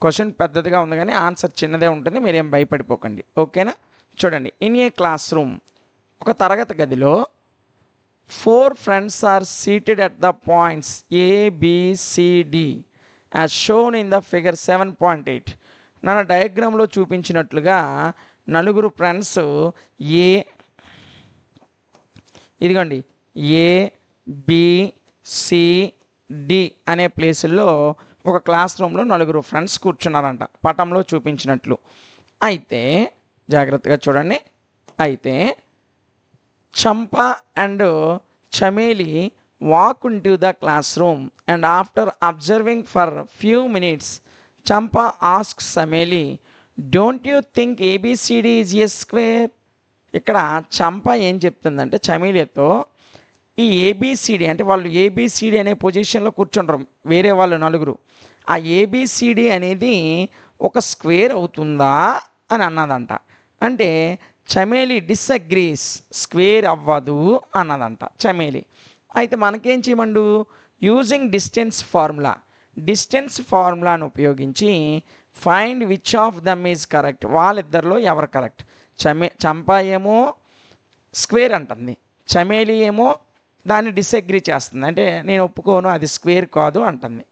Question పెద్దదిగా ఉంది కానీ ఆన్సర్ చిన్నదే ఉంటుంది, మీరేం భయపడిపోకండి. ఓకేనా? చూడండి, ఇన్ ఏ క్లాస్ రూమ్, ఒక తరగతి గదిలో 4 friends are seated at the points A, B, C, D as shown in the figure 7.8. నా డయాగ్రామ్లో చూపించినట్లుగా నలుగురు ఫ్రెండ్స్ ఇదిగోండి ఏ, బి, సి, డి అనే ప్లేసుల్లో ఒక క్లాస్ రూమ్లో నలుగురు ఫ్రెండ్స్ కూర్చున్నారంట, పటంలో చూపించినట్లు. అయితే జాగ్రత్తగా చూడండి. అయితే Champa and Chameli walk into the classroom and after observing for a few minutes, Champa asks Chameli, "Don't you think ABCD is a square?" ఇక్కడ చంప ఏం చెప్తుందంటే చమేలితో, ఈ ఏబిసిడి అంటే వాళ్ళు ఏబిసిడి అనే పొజిషన్లో కూర్చుంటారు వేరే వాళ్ళు నలుగురు, ఆ ఏబిసిడి అనేది ఒక స్క్వేర్ అవుతుందా అని అన్నదంట. అంటే చమేలి డిసగ్రీస్, స్క్వేర్ అవ్వదు అన్నదంట చమేలి. అయితే మనకేం చేయమండు, యూజింగ్ డిస్టెన్స్ ఫార్ములాను ఉపయోగించి find which of them is correct, వాళ్ళిద్దరిలో ఎవరు కరెక్ట్. చంపా ఏమో స్క్వేర్ అంటుంది, చమేలి ఏమో దాన్ని డిసగ్రీ చేస్తుంది, అంటే నేను ఒప్పుకోను అది స్క్వేర్ కాదు అంటుంది.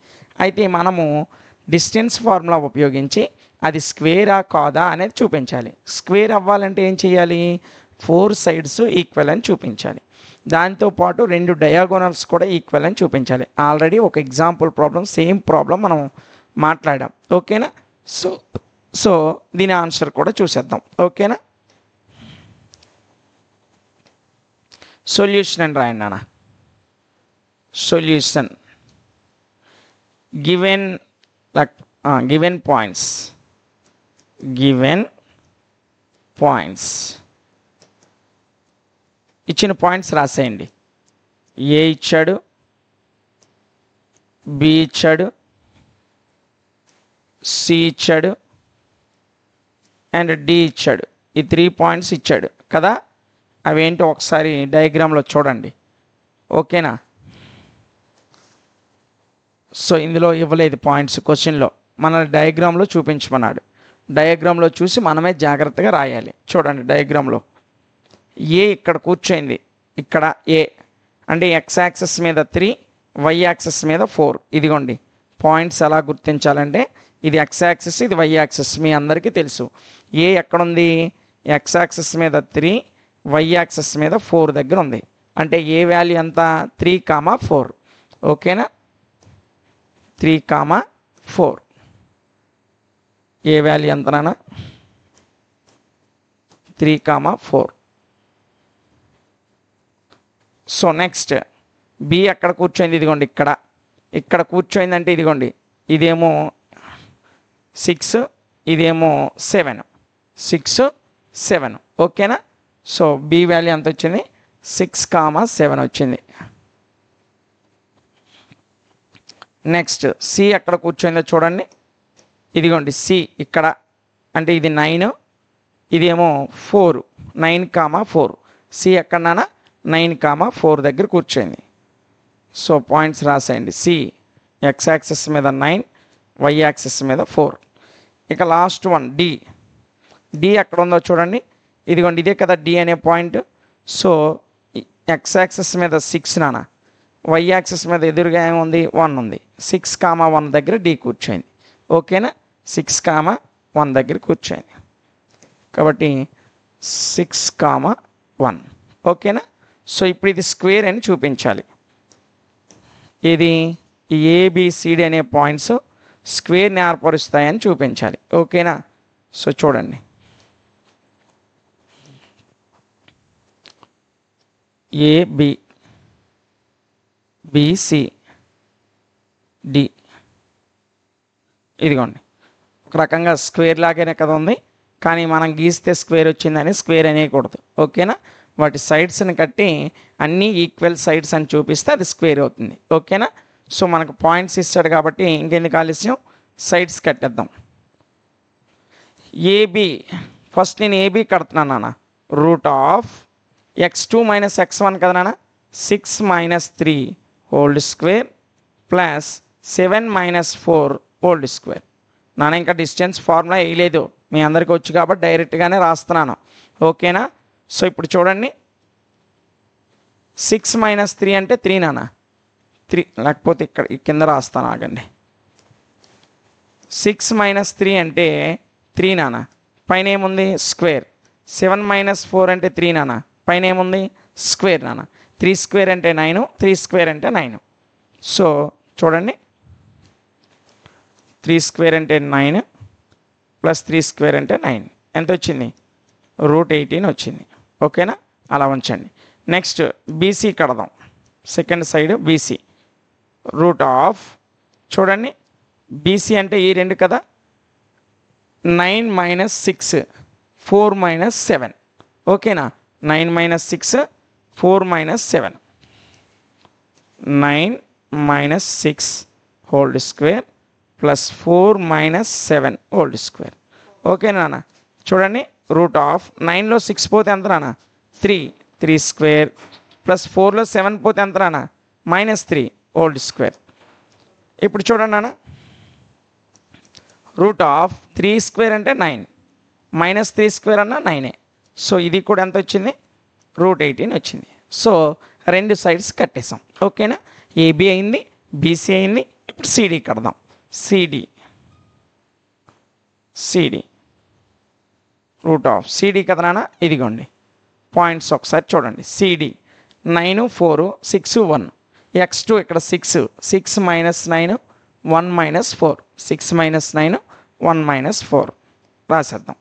అయితే మనము డిస్టెన్స్ ఫార్ములా ఉపయోగించి అది స్క్వేరా కాదా అనేది చూపించాలి. స్క్వేర్ అవ్వాలంటే ఏం చేయాలి, 4 sides ఈక్వల్ అని చూపించాలి. దాంతోపాటు 2 డయాగోనల్స్ కూడా ఈక్వల్ అని చూపించాలి. ఆల్రెడీ ఒక ఎగ్జాంపుల్ ప్రాబ్లం, సేమ్ ప్రాబ్లం మనం మాట్లాడాం. ఓకేనా? సో దీని ఆన్సర్ కూడా చూసేద్దాం. ఓకేనా? సొల్యూషన్ అని రాయండి నాన్న. సొల్యూషన్ గివెన్ పాయింట్స్ ఇచ్చిన పాయింట్స్ రాసేయండి. ఏ ఇచ్చాడు, బి ఇచ్చాడు, సి ఇచ్చాడు అండ్ డి ఇచ్చాడు. ఈ 3 points ఇచ్చాడు కదా, అవేంటో ఒకసారి డయాగ్రామ్లో చూడండి. ఓకేనా? సో ఇందులో ఇవ్వలేదు పాయింట్స్, క్వశ్చన్లో మన డయాగ్రామ్లో చూపించమన్నాడు. డయాగ్రామ్లో చూసి మనమే జాగ్రత్తగా రాయాలి. చూడండి డయాగ్రామ్లో ఏ ఇక్కడ కూర్చోయింది, ఇక్కడ ఏ అంటే ఎక్స్ యాక్సెస్ మీద 3, వై యాక్సెస్ మీద 4. ఇదిగోండి పాయింట్స్ ఎలా గుర్తించాలంటే ఇది ఎక్స్ యాక్సెస్, ఇది వై యాక్సెస్, మీ అందరికీ తెలుసు. ఏ ఎక్కడుంది, ఎక్స్ యాక్సెస్ మీద 3, వై యాక్సెస్ మీద 4 దగ్గర ఉంది. అంటే ఏ వాల్యూ ఎంత, 3, 4. ఓకేనా? 3, 4 ఏ వాల్యూ ఎంతనా, 3, 4. సో నెక్స్ట్ బి ఎక్కడ కూర్చోయింది, ఇదిగోండి ఇక్కడ కూర్చోయిందంటే ఇదిగోండి ఇదేమో 6, ఇదేమో 7, 6, 7. ఓకేనా? సో బి వాల్యూ ఎంత వచ్చింది, 6, 7 వచ్చింది. నెక్స్ట్ సి ఎక్కడ కూర్చోయిందో చూడండి, ఇదిగోండి సి ఇక్కడ అంటే ఇది 9, ఇదేమో 4, 9, 4. సి ఎక్కడన్నా 9, 4 దగ్గర కూర్చోయింది. సో పాయింట్స్ రాసేయండి. సి ఎక్స్ యాక్సెస్ మీద 9, వై యాక్సెస్ మీద 4. ఇక లాస్ట్ వన్ డి ఎక్కడ ఉందో చూడండి, ఇదిగోండి ఇదే కదా డి అనే పాయింట్. సో ఎక్స్ యాక్సెస్ మీద 6 నాన్న, వై యాక్సెస్ మీద ఎదురుగా ఏముంది, 1 ఉంది. 6, 1 దగ్గర డి కూర్చోయింది. ఓకేనా? 6, 1 దగ్గర కూర్చోయింది కాబట్టి 6, 1. ఓకేనా? సో ఇప్పుడు ఇది స్క్వేర్ అని చూపించాలి. ఇది ఏబిసిడి అనే పాయింట్స్ స్క్వేర్ని ఏర్పరుస్తాయని చూపించాలి. ఓకేనా? సో చూడండి, ఏబిసి డి ఇదిగోండి ఒక రకంగా స్క్వేర్ లాగానే కదా ఉంది, కానీ మనం గీస్తే స్క్వేర్ వచ్చిందని స్క్వేర్ అనేయకూడదు. ఓకేనా? వాటి సైడ్స్ని కట్టి అన్నీ ఈక్వల్ సైడ్స్ అని చూపిస్తే అది స్క్వేర్ అవుతుంది. ఓకేనా? సో మనకు పాయింట్స్ ఇస్తాడు కాబట్టి ఇంకెందుకు ఆలస్యం, సైడ్స్ కట్టేద్దాం. ఏబి ఫస్ట్ నేను ఏబి కడుతున్నాను నాన్న. √(x2 - x1) కదా నాన్న, 6 - 3 whole square plus 7 - 4 whole square. నాన్న ఇంకా డిస్టెన్స్ ఫార్ములా వేయలేదు, మీ అందరికీ వచ్చు కాబట్టి డైరెక్ట్గానే రాస్తున్నాను. ఓకేనా? సో ఇప్పుడు చూడండి, 6 - 3 అంటే 3 నాన్న. 3 లేకపోతే ఇక్కడ కింద రాస్తాను, ఆగండి. 6 - 3 అంటే 3 నాన్న. పైన ఏముంది? స్క్వేర్. 7 - 4 అంటే 3 నాన్న. పైన ఏముంది? స్క్వేర్ నాన్న. 3 స్క్వేర్ అంటే 9, 3 స్క్వేర్ అంటే 9. సో చూడండి, 3 స్క్వేర్ అంటే 9 ప్లస్ 3 స్క్వేర్ అంటే 9. ఎంత వచ్చింది? √18 వచ్చింది. ఓకేనా? అలా ఉంచండి. నెక్స్ట్ బీసీ కడదాం. Second side BC. చూడండి, బీసీ అంటే ఈ రెండు కదా. 9 - 6 4 - 7. ఓకేనా? 9 - 6 4 - 7. 9 - 6 whole square plus 4 - 7 whole square. Okay నాన్న. చూడండి, √9లో 6 పోతే ఎంత నాన్న? 3. 3 స్క్వేర్ ప్లస్ 4లో 7 పోతే ఎంత నాన్న? -3 హోల్ స్క్వేర్. ఇప్పుడు చూడండి నాన్న, √3 స్క్వేర్ అంటే 9, -3 స్క్వేర్ అన్న 9. సో ఇది కూడా ఎంత వచ్చింది? √18 వచ్చింది. సో రెండు సైడ్స్ కట్టేసాం. ఓకేనా? ఏబి అయింది, బీసీ అయింది. ఇప్పుడు సిడి కడదాం. సిడి సిడి కదా నాన్న. ఇదిగోండి పాయింట్స్ ఒకసారి చూడండి. సిడి 9 4 6 1. x2 ఇక్కడ 6 6 - 9 1 - 4. 6 - 9 1 - 4 రాసేద్దాం.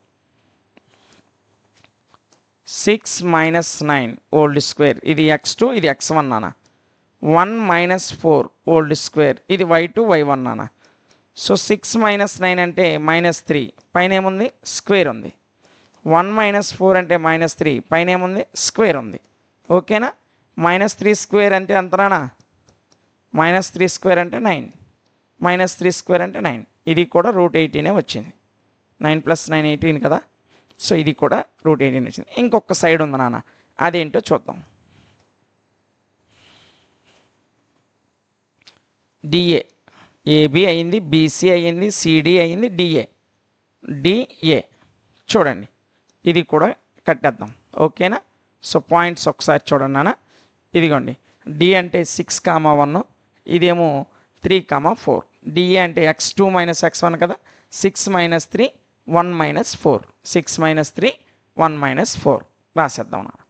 6 - 9 హోల్ స్క్వేర్. ఇది x2, ఇది x1 నాన్న. 1 - 4 హోల్ స్క్వేర్. ఇది y2 y1 నాన్న. సో 6 - 9 అంటే -3. పైన ఏముంది? స్క్వేర్ ఉంది. 1 - 4 అంటే -3. పైన ఏముంది? స్క్వేర్ ఉంది. ఓకేనా? -3 స్క్వేర్ అంటే ఎంత నాన్న? -3 స్క్వేర్ అంటే 9. -3 స్క్వేర్ అంటే 9. ఇది కూడా √18 వచ్చింది. 9 + 9 18 కదా. సో ఇది కూడా √18 వచ్చింది. ఇంకొక సైడ్ ఉంది నాన్న, అదేంటో చూద్దాం. డిఏ. ఏబి అయింది, బీసీ అయింది, సిడి అయింది, డిఏ. చూడండి, ఇది కూడా కట్టేద్దాం. ఓకేనా? సో పాయింట్స్ ఒకసారి చూడండి నాన్న. ఇదిగోండి, డి అంటే 6, 1. ఇదేమో 3, 4. డిఏ అంటే x2 - x1 కదా. 6 - 3 1 - 4. 6 - 3 1 - 4 రాసేద్దాం నాన్న.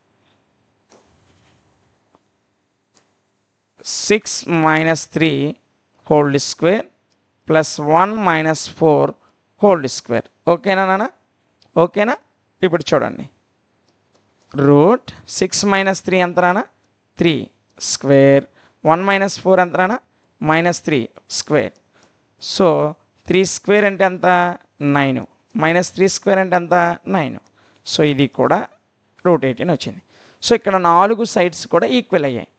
6 - 3 whole square plus 1 - 4 whole square. ఓకేనా నాన్న? ఓకేనా? ఇప్పుడు చూడండి, √6 - 3 ఎంత నాన్న? 3 స్క్వేర్. 1 - 4 ఎంత నాన్న? -3 స్క్వేర్. సో 3 స్క్వేర్ అంటే ఎంత? 9. -3 స్క్వేర్ అంటే ఎంత? 9. సో ఇది కూడా √18 వచ్చింది. సో ఇక్కడ 4 సైడ్స్ కూడా ఈక్వల్ అయ్యాయి.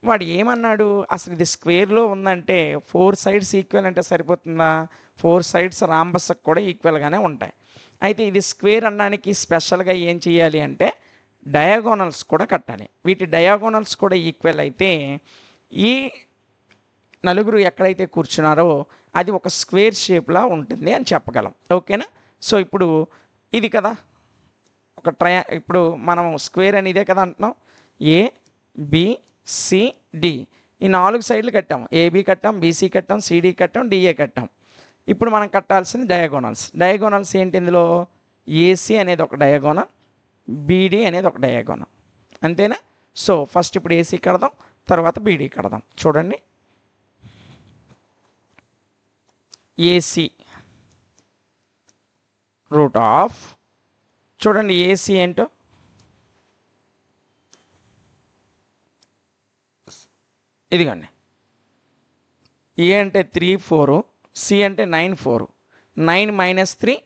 వాడు ఏమన్నాడు? అసలు ఇది స్క్వేర్లో ఉందంటే 4 సైడ్స్ ఈక్వల్ అంటే సరిపోతుందా? 4 సైడ్స్ రాంబస్కి కూడా ఈక్వల్గానే ఉంటాయి. అయితే ఇది స్క్వేర్ అనడానికి స్పెషల్గా ఏం చేయాలి అంటే డయాగోనల్స్ కూడా కట్టాలి. వీటి డయాగోనల్స్ కూడా ఈక్వల్ అయితే ఈ నలుగురు ఎక్కడైతే కూర్చున్నారో అది ఒక స్క్వేర్ షేప్లా ఉంటుంది అని చెప్పగలం. ఓకేనా? సో ఇప్పుడు ఇది కదా ఒక ఇప్పుడు మనం స్క్వేర్ అని ఇదే కదా అంటున్నాం. ABCD ఈ 4 సైడ్లు కట్టాం. AB కట్టాం, BC కట్టాం, CD కట్టాం, DA కట్టాం. ఇప్పుడు మనం కట్టాల్సింది డయాగోనల్స్. డయాగోనల్స్ ఏంటి? ఇందులో AC అనేది ఒక డయాగోనల్, BD అనేది ఒక డయాగోనల్. అంతేనా? సో ఫస్ట్ ఇప్పుడు AC కడదాం, తర్వాత BD కడదాం. చూడండి, AC చూడండి AC ఏంటో. ఇదిగోండి, ఏ అంటే 3 4, సి అంటే 9 4. 9 - 3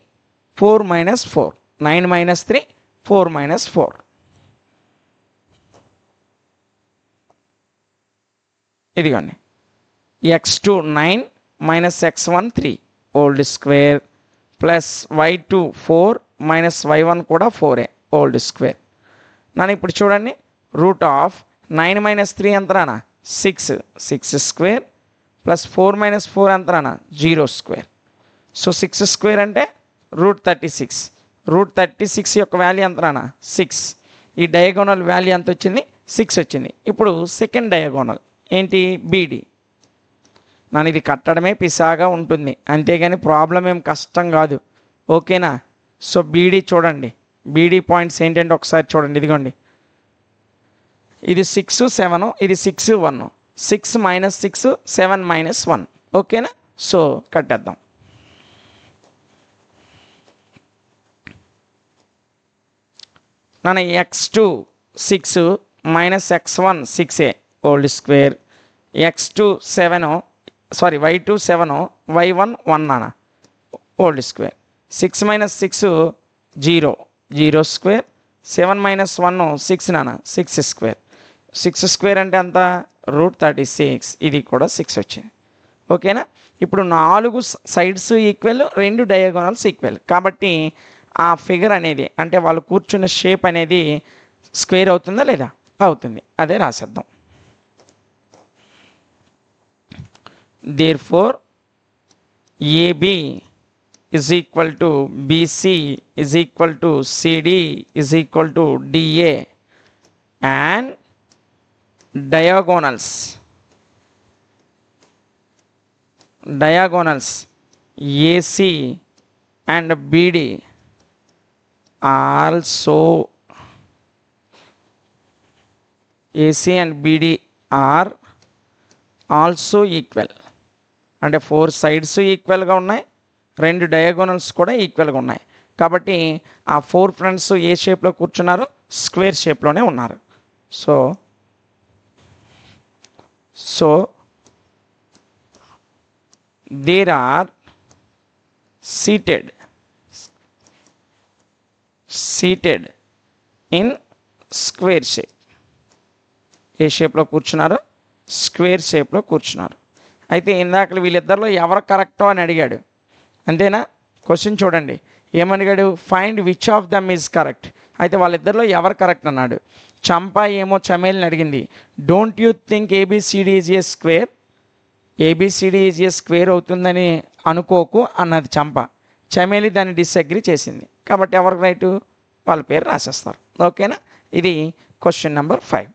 4 - 4. 9 - 3 4 - 4. ఇదిగోండి, x2 9 - x1 3 whole square plus y2 4 - y1 కూడా 4 హోల్ స్క్వేర్. నన్ను ఇప్పుడు చూడండి, √9 - 3 ఎంత రానా? 6 స్క్వేర్ ప్లస్ 4 - 4 ఎంత రానా? 0 స్క్వేర్. సో 6 స్క్వేర్ అంటే √36. √36 యొక్క వాల్యూ ఎంత నాన్న 6. ఈ డయాగోనల్ వాల్యూ ఎంత వచ్చింది 6 వచ్చింది. ఇప్పుడు సెకండ్ డయాగోనల్ ఏంటి బీడీ. నన్ను ఇది కట్టడమే పిసాగా ఉంటుంది, అంతేగాని ప్రాబ్లం ఏం కష్టం కాదు, ఓకేనా. సో బీడీ చూడండి, బీడీ పాయింట్స్ ఏంటంటే ఒకసారి చూడండి. ఇదిగోండి, ఇది 6 7, ఇది 6 1, 6 - 6 7 - 1, ఓకేనా. సో కట్టేద్దాం. నాన్న x2 6 - x1 6a whole square, y2 7 y1 1 నాన్న హోల్ స్క్వేర్. 6 - 6 0 0 స్క్వేర్, 7 - 1 6 నాన్న 6 స్క్వేర్. 6 స్క్వేర్ అంటే ఎంత √36, ఇది కూడా 6 వచ్చింది, ఓకేనా. ఇప్పుడు 4 సైడ్స్ ఈక్వల్, 2 డయాగోనల్స్ ఈక్వల్, కాబట్టి ఆ ఫిగర్ అనేది అంటే వాళ్ళు కూర్చున్న షేప్ అనేది స్క్వేర్ అవుతుందా లేదా, అవుతుంది. అదే రాసేద్దాం. Therefore AB is equal to BC is equal to CD is equal to DA and diagonals AC and BD also AC and BD are also equal. అంటే 4 సైడ్స్ ఈక్వల్గా ఉన్నాయి, 2 డయాగోనల్స్ కూడా ఈక్వల్గా ఉన్నాయి, కాబట్టి ఆ 4 ఫ్రంట్స్ ఏ షేప్లో కూర్చున్నారు స్క్వేర్ షేప్లోనే ఉన్నారు. So there are seated in square shape. ఏ షేప్లో కూర్చున్నారు స్క్వేర్ షేప్లో కూర్చున్నారు. అయితే ఇందాక వీళ్ళిద్దరిలో ఎవరు కరెక్టో అని అడిగాడు, అంతేనా. క్వశ్చన్ చూడండి, ఏమడిగాడు, find which of them is correct. అయితే వాళ్ళిద్దరిలో ఎవరు కరెక్ట్ అన్నాడు. చంపా ఏమో చమేల్ని అడిగింది, don't you think ABCD is a square, ABCD is a square అవుతుందని అనుకోకు అన్నది చంప. చమేలి దాన్ని డిసగ్రీ చేసింది, కాబట్టి ఎవరికి రైటు వాళ్ళ పేరు రాసేస్తారు, ఓకేనా. ఇది క్వశ్చన్ నెంబర్ 5.